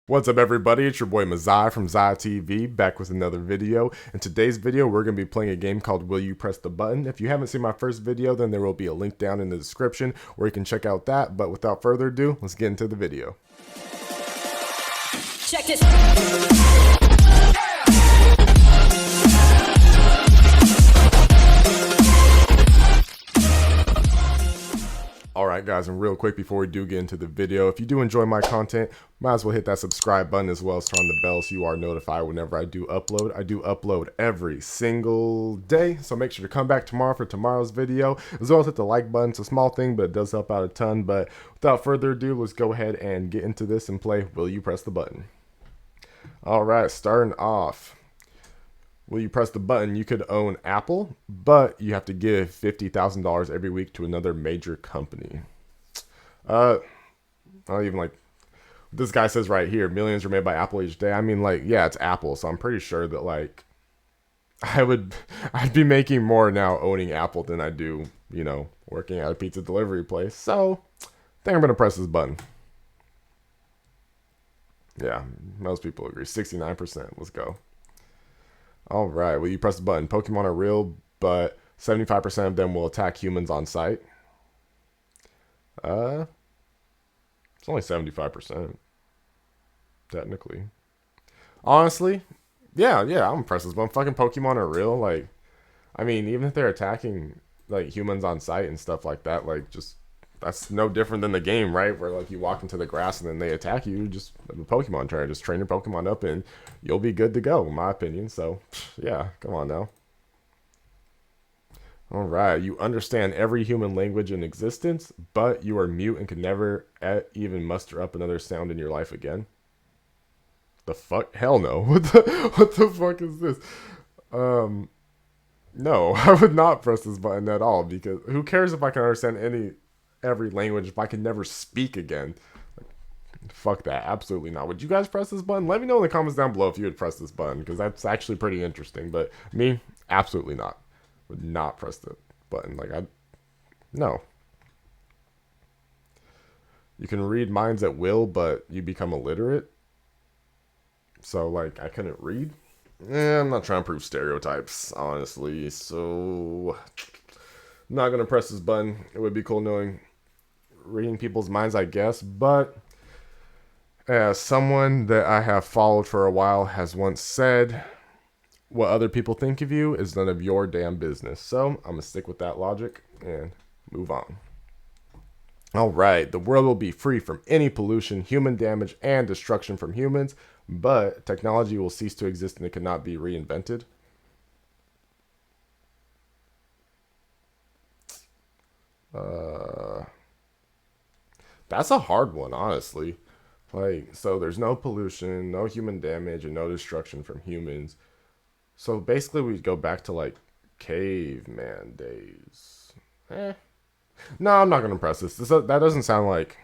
What's up, everybody? It's your boy Mesziah from Ziah TV, back with another video. In today's video, we're going to be playing a game called Will You Press the Button? If you haven't seen my first video, then there will be a link down in the description where you can check out that. But without further ado, let's get into the video. Check this. Alright guys, and real quick before we do get into the video, if you do enjoy my content, might as well hit that subscribe button as well as turn on the bell so you are notified whenever I do upload. I do upload every single day, so make sure to come back tomorrow for tomorrow's video, as well as hit the like button. It's a small thing, but it does help out a ton. But without further ado, let's go ahead and get into this and play Will You Press the Button? Alright, starting off. Will you press the button? You could own Apple, but you have to give $50,000 every week to another major company. I don't even like this guy says right here, millions are made by Apple each day. I mean, like, yeah, it's Apple, so I'm pretty sure that like I'd be making more now owning Apple than I do, working at a pizza delivery place. So I think I'm gonna press this button. Yeah, most people agree. 69%. Let's go. All right, will you press the button? Pokemon are real, but 75% of them will attack humans on sight. It's only 75%, technically. Honestly, yeah, I'm gonna press this button. Fucking Pokemon are real. Like, I mean, even if they're attacking like humans on sight and stuff like that, like just that's no different than the game, right? Where like you walk into the grass and then they attack you. Just a Pokemon trainer, just train your Pokemon up and you'll be good to go, in my opinion. So yeah, come on now. All right, you understand every human language in existence, but you are mute and can never even muster up another sound in your life again. The fuck? Hell no. What the fuck is this? No, I would not press this button at all, because who cares if I can understand every language if I can never speak again? Fuck that. Absolutely not. Would you guys press this button? Let me know in the comments down below if you would press this button, because that's actually pretty interesting. But me, absolutely not. Would not press the button. No. You can read minds at will, but you become illiterate. So, like, I couldn't read? I'm not trying to prove stereotypes, honestly. So, I'm not going to press this button. It would be cool knowing reading people's minds, I guess, but as someone that I have followed for a while has once said, what other people think of you is none of your damn business. So I'm going to stick with that logic and move on. All right, the world will be free from any pollution, human damage, and destruction from humans, but technology will cease to exist and it cannot be reinvented. That's a hard one, honestly. Like, so there's no pollution, no human damage, and no destruction from humans. So basically we go back to like caveman days. No, I'm not gonna press this. That doesn't sound like.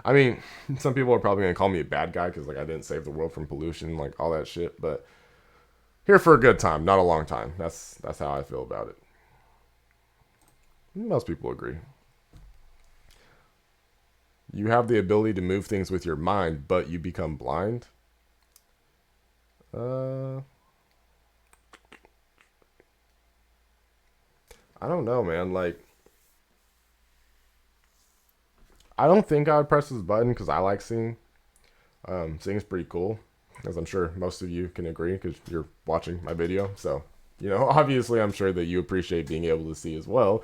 I mean, some people are probably gonna call me a bad guy because like I didn't save the world from pollution, like all that shit. But here for a good time, not a long time. That's how I feel about it. Most people agree. You have the ability to move things with your mind, but you become blind. I don't know, man. Like, I don't think I would press this button because I like seeing. Seeing's pretty cool, as I'm sure most of you can agree because you're watching my video. So, obviously I'm sure that you appreciate being able to see as well.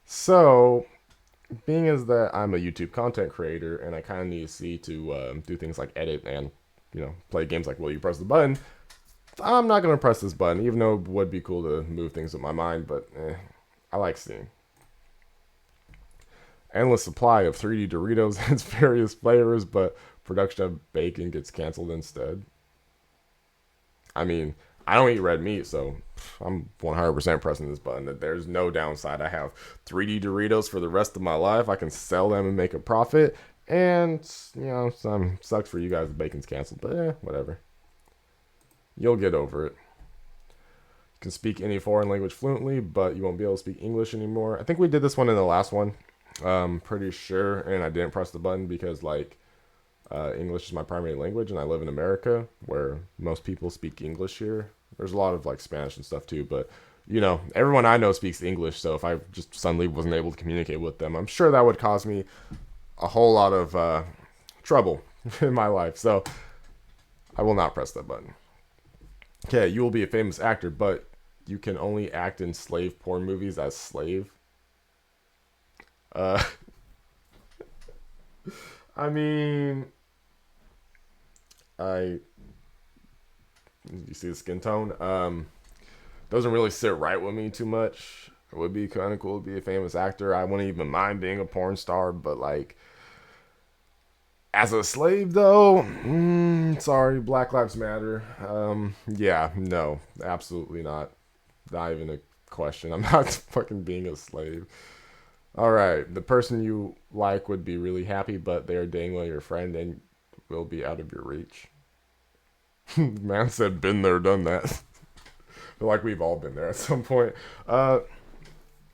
So, being as that I'm a YouTube content creator and I kind of need to see to do things like edit and, play games like Will You Press the Button, I'm not going to press this button, even though it would be cool to move things with my mind, but I like seeing. Endless supply of 3D Doritos and its various flavors, but production of bacon gets canceled instead. I mean, I don't eat red meat, so I'm 100% pressing this button. That there's no downside. I have 3D Doritos for the rest of my life. I can sell them and make a profit. And, some sucks for you guys the bacon's canceled, but whatever. You'll get over it. You can speak any foreign language fluently, but you won't be able to speak English anymore. I think we did this one in the last one. Pretty sure, and I didn't press the button because, like, English is my primary language, and I live in America, where most people speak English here. There's a lot of like Spanish and stuff too, but you know, everyone I know speaks English. So if I just suddenly wasn't able to communicate with them, I'm sure that would cause me a whole lot of trouble in my life. So I will not press that button. Okay, you will be a famous actor, but you can only act in slave porn movies as slave. Uh, I mean, I you see the skin tone. Doesn't really sit right with me too much. It would be kind of cool to be a famous actor. I wouldn't even mind being a porn star, but like as a slave though, sorry, Black Lives Matter. Yeah, no, absolutely not. Not even a question. I'm not fucking being a slave. All right, the person you like would be really happy, but they are dangling your friend and will be out of your reach. Man said, "Been there, done that." Feel like we've all been there at some point. I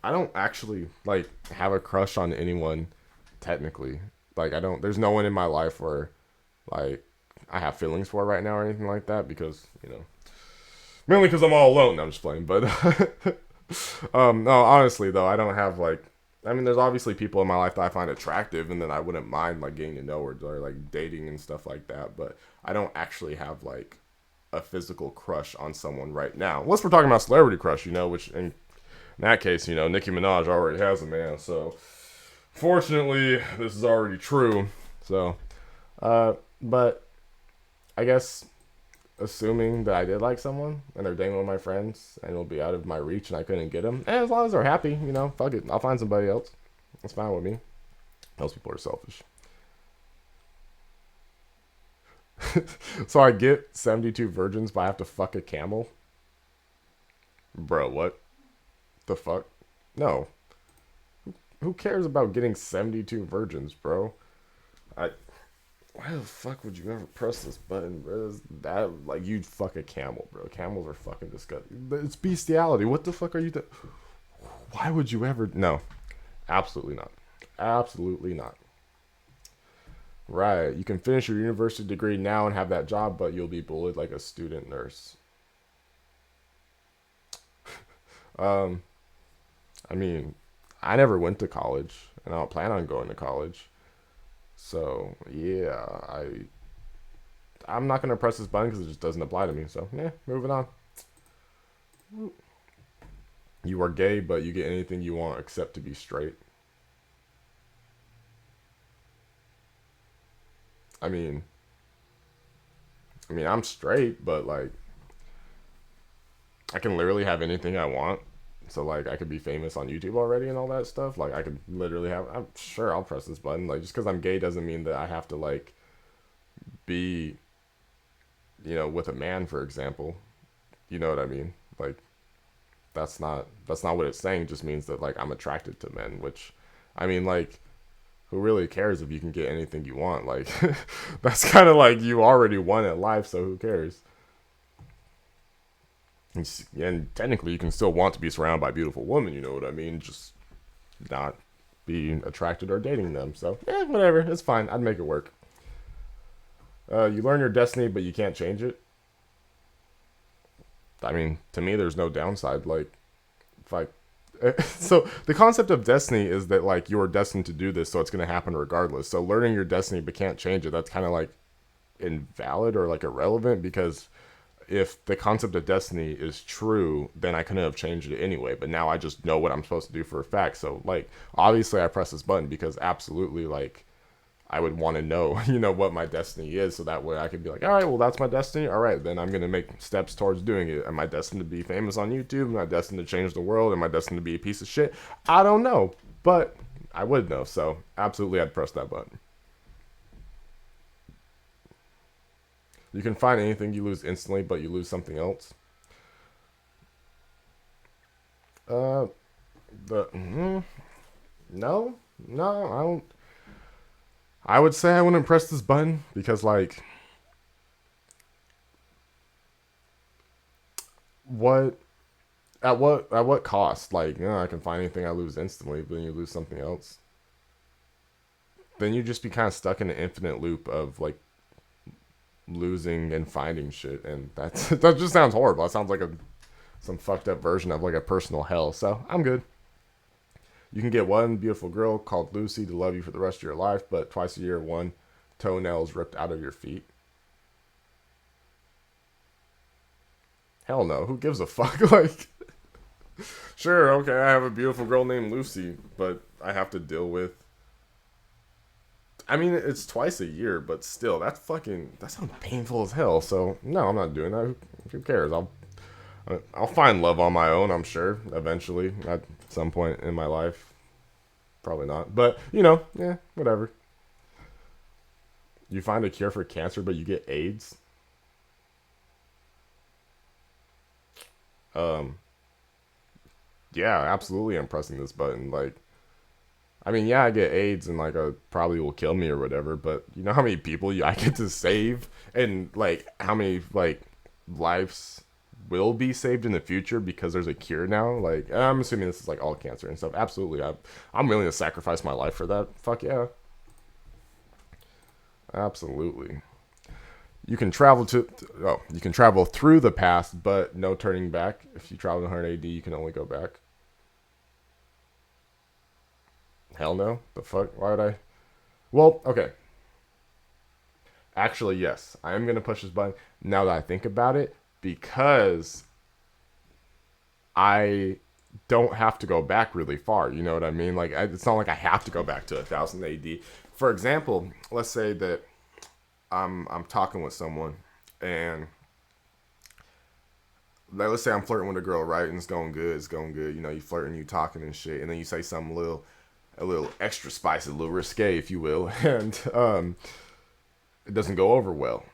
don't actually like have a crush on anyone, technically. Like I don't. There's no one in my life where, like, I have feelings for right now or anything like that because you know, mainly because I'm all alone. No, I'm just playing, but no, honestly though, I don't have like. I mean, there's obviously people in my life that I find attractive, and then I wouldn't mind like getting to know or like dating and stuff like that. But I don't actually have like a physical crush on someone right now. Unless we're talking about celebrity crush, you know, which in that case, you know, Nicki Minaj already has a man. So fortunately, this is already true. So, but I guess assuming that I did like someone and they're dating one of my friends and it'll be out of my reach and I couldn't get them, and as long as they're happy, you know, fuck it, I'll find somebody else. That's fine with me. Most people are selfish. So I get 72 virgins, but I have to fuck a camel? Bro, what the fuck? No. Who cares about getting 72 virgins, bro? I. Why the fuck would you ever press this button, bro? That like you'd fuck a camel, bro. Camels are fucking disgusting. It's bestiality. What the fuck are you? Why would you ever? No, absolutely not. Absolutely not. Right. You can finish your university degree now and have that job, but you'll be bullied like a student nurse. Um, I mean, I never went to college, and I don't plan on going to college. So yeah, I'm not gonna press this button because it just doesn't apply to me. So yeah, moving on. You are gay, but you get anything you want except to be straight. I mean, I'm straight, but like I can literally have anything I want. So like I could be famous on YouTube already and all that stuff. Like I could literally have. I'm sure I'll press this button. Like just because I'm gay doesn't mean that I have to like be, you know, with a man, for example. You know what I mean? Like that's not what it's saying. It just means that like I'm attracted to men, which I mean like who really cares if you can get anything you want? Like that's kind of like you already won at life, so who cares? And technically you can still want to be surrounded by beautiful women, you know what I mean? Just not being attracted or dating them. So, whatever. It's fine. I'd make it work. You learn your destiny, but you can't change it. I mean, to me, there's no downside. Like, if I. So, the concept of destiny is that, like, you're destined to do this, so it's going to happen regardless. So, learning your destiny, but can't change it, that's kind of like invalid or like irrelevant because if the concept of destiny is true, then I couldn't have changed it anyway. But now I just know what I'm supposed to do for a fact. So, like, obviously, I press this button because absolutely, like, I would want to know, you know, what my destiny is. So that way I could be like, all right, well, that's my destiny. All right, then I'm going to make steps towards doing it. Am I destined to be famous on YouTube? Am I destined to change the world? Am I destined to be a piece of shit? I don't know. But I would know. So, absolutely, I'd press that button. You can find anything you lose instantly, but you lose something else. Uh, no, no, I don't. I would say I wouldn't press this button because, like, what at what cost? Like, you know, I can find anything I lose instantly, but then you lose something else. then you just be kind of stuck in an infinite loop of like losing and finding shit, and that's that just sounds horrible. That sounds like some fucked up version of like a personal hell. So I'm good. You can get one beautiful girl called Lucy to love you for the rest of your life, but twice a year, one toenail is ripped out of your feet. Hell no. Who gives a fuck? Like, sure, okay, I have a beautiful girl named Lucy, but I have to deal with. I mean, it's twice a year, but still, that sounds painful as hell. So no, I'm not doing that. Who cares? I'll find love on my own. I'm sure eventually at some point in my life. Probably not, but yeah, whatever. You find a cure for cancer, but you get AIDS. Um, yeah, absolutely. I'm pressing this button. Like, I mean, yeah, I get AIDS and like probably will kill me or whatever. But you know how many people I get to save, and like how many like lives will be saved in the future because there's a cure now. Like, I'm assuming this is like all cancer and stuff. Absolutely, I'm willing to sacrifice my life for that. Fuck yeah, absolutely. You can travel through the past, but no turning back. If you travel to 100 AD, you can only go back. Hell no. The fuck? Why would I? Well, okay. Actually, yes. I am gonna push this button now that I think about it because I don't have to go back really far. You know what I mean? Like, it's not like I have to go back to 1000 AD. For example, let's say that I'm talking with someone, and like, let's say I'm flirting with a girl, right? And it's going good. It's going good. You know, you flirting, you talking and shit, and then you say something a little extra spicy, a little risque, if you will, and it doesn't go over well,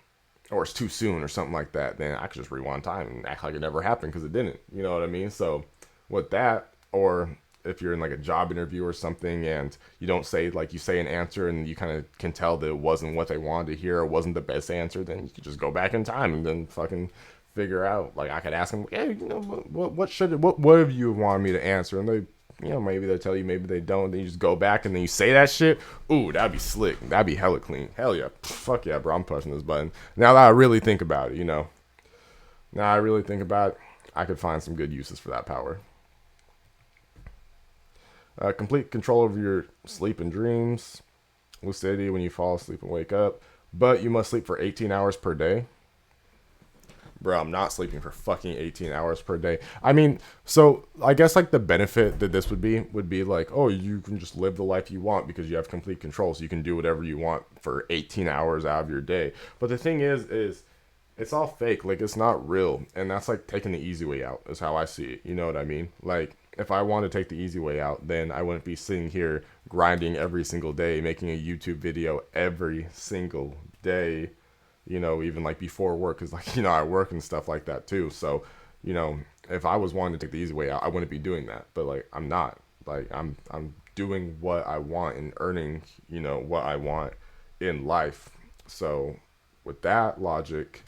or it's too soon, or something like that. Then I could just rewind time and act like it never happened because it didn't. You know what I mean? So with that, or if you're in like a job interview or something and you don't say, like, you say an answer and you kind of can tell that it wasn't what they wanted to hear or wasn't the best answer, then you could just go back in time and then fucking figure out. Like, I could ask them, hey, what have you wanted me to answer? And they, maybe they'll tell you, maybe they don't. Then you just go back and then you say that shit. Ooh, that'd be slick. That'd be hella clean. Hell yeah. Fuck yeah, bro. I'm pushing this button. Now that I really think about it, Now I really think about it, I could find some good uses for that power. Complete control over your sleep and dreams. Lucidity when you fall asleep and wake up. But you must sleep for 18 hours per day. Bro, I'm not sleeping for fucking 18 hours per day. I mean, so I guess like the benefit that this would be like, oh, you can just live the life you want because you have complete control, so you can do whatever you want for 18 hours out of your day. But the thing is it's all fake. Like, it's not real, and that's like taking the easy way out is how I see it. You know what I mean? Like, if I want to take the easy way out, then I wouldn't be sitting here grinding every single day, making a YouTube video every single day, even like before work, because like, I work and stuff like that too. So, if I was wanting to take the easy way out, I wouldn't be doing that. But like, I'm not. Like, I'm doing what I want and earning, what I want in life. So with that logic,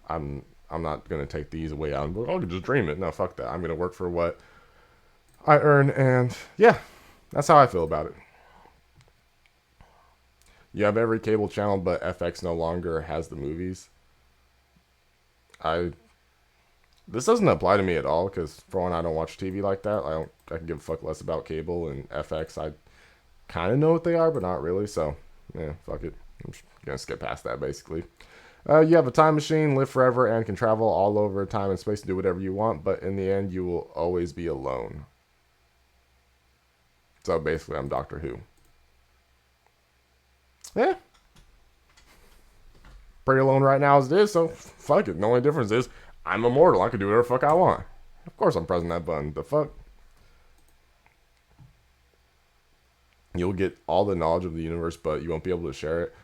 I'm not gonna take the easy way out. But I'll just dream it. No, fuck that. I'm gonna work for what I earn, and yeah, that's how I feel about it. You have every cable channel, but FX no longer has the movies. I This doesn't apply to me at all because, for one, I don't watch TV like that. I can give a fuck less about cable and FX. I kind of know what they are, but not really. So yeah, fuck it. I'm just gonna skip past that basically. You have a time machine, live forever, and can travel all over time and space to do whatever you want. But in the end, you will always be alone. So basically, I'm Doctor Who. Yeah, pretty alone right now as it is, so fuck it. The only difference is I'm immortal. I can do whatever the fuck I want. Of course I'm pressing that button. The fuck? You'll get all the knowledge of the universe, but you won't be able to share it.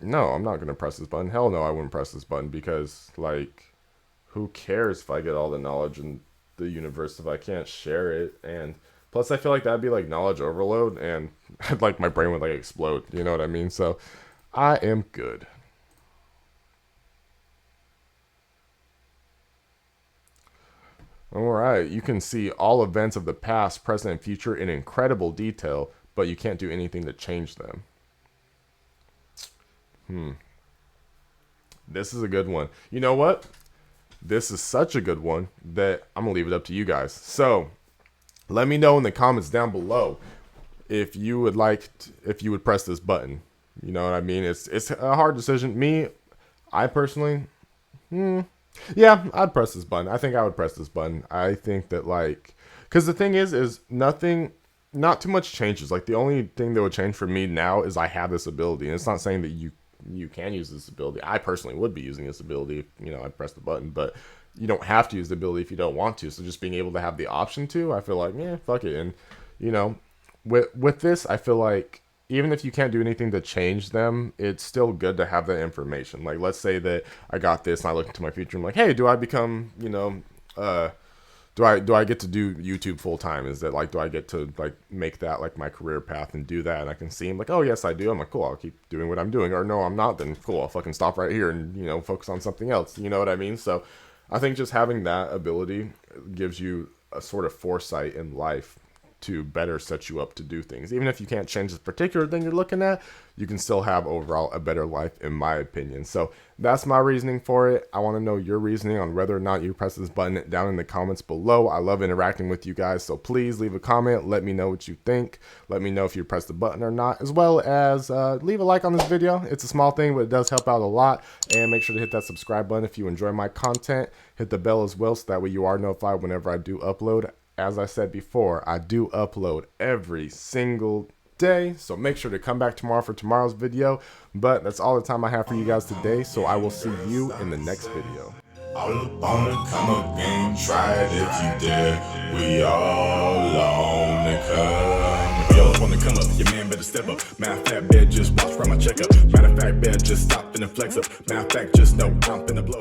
No, I'm not going to press this button. Hell no, I wouldn't press this button because, like, who cares if I get all the knowledge in the universe if I can't share it? And plus, I feel like that'd be like knowledge overload, and like my brain would like explode. You know what I mean? So I am good. All right, you can see all events of the past, present, and future in incredible detail, but you can't do anything to change them. This is a good one. You know what? This is such a good one that I'm gonna leave it up to you guys. So let me know in the comments down below if you would if you would press this button. You know what I mean? It's a hard decision. I personally, yeah, I'd press this button. I think I would press this button. I think that, like, because the thing is not too much changes. Like, the only thing that would change for me now is I have this ability, and it's not saying that you can use this ability. I personally would be using this ability if, you know, I'd press the button, but you don't have to use the ability if you don't want to. So just being able to have the option to, I feel like, yeah, fuck it. And, you know, with this, I feel like even if you can't do anything to change them, it's still good to have that information. Like, let's say that I got this and I look into my future and I'm like, hey, do I become, you know, do I get to do YouTube full time? Is that, like, do I get to, like, make that like my career path and do that? And I can see, I'm like, oh yes, I do. I'm like, cool, I'll keep doing what I'm doing. Or no, I'm not. Then cool, I'll fucking stop right here and, you know, focus on something else. You know what I mean? So I think just having that ability gives you a sort of foresight in life to better set you up to do things. Even if you can't change this particular thing you're looking at, you can still have overall a better life, in my opinion. So that's my reasoning for it. I want to know your reasoning on whether or not you press this button down in the comments below. I love interacting with you guys, so please leave a comment. Let me know what you think. Let me know if you press the button or not, as well as leave a like on this video. It's a small thing, but it does help out a lot. And make sure to hit that subscribe button if you enjoy my content. Hit the bell as well, so that way you are notified whenever I do upload. As I said before, I do upload every single day, so make sure to come back tomorrow for tomorrow's video. But that's all the time I have for you guys today, so I will see you in the next video. All up on the come again, try it if you dare. We all on the come. Y'all up on the come up, your man better step up. Matter of fact, better just watch from my checkup. Matter of fact, better just stop and flex up. Matter of fact, just know I'm finna blow.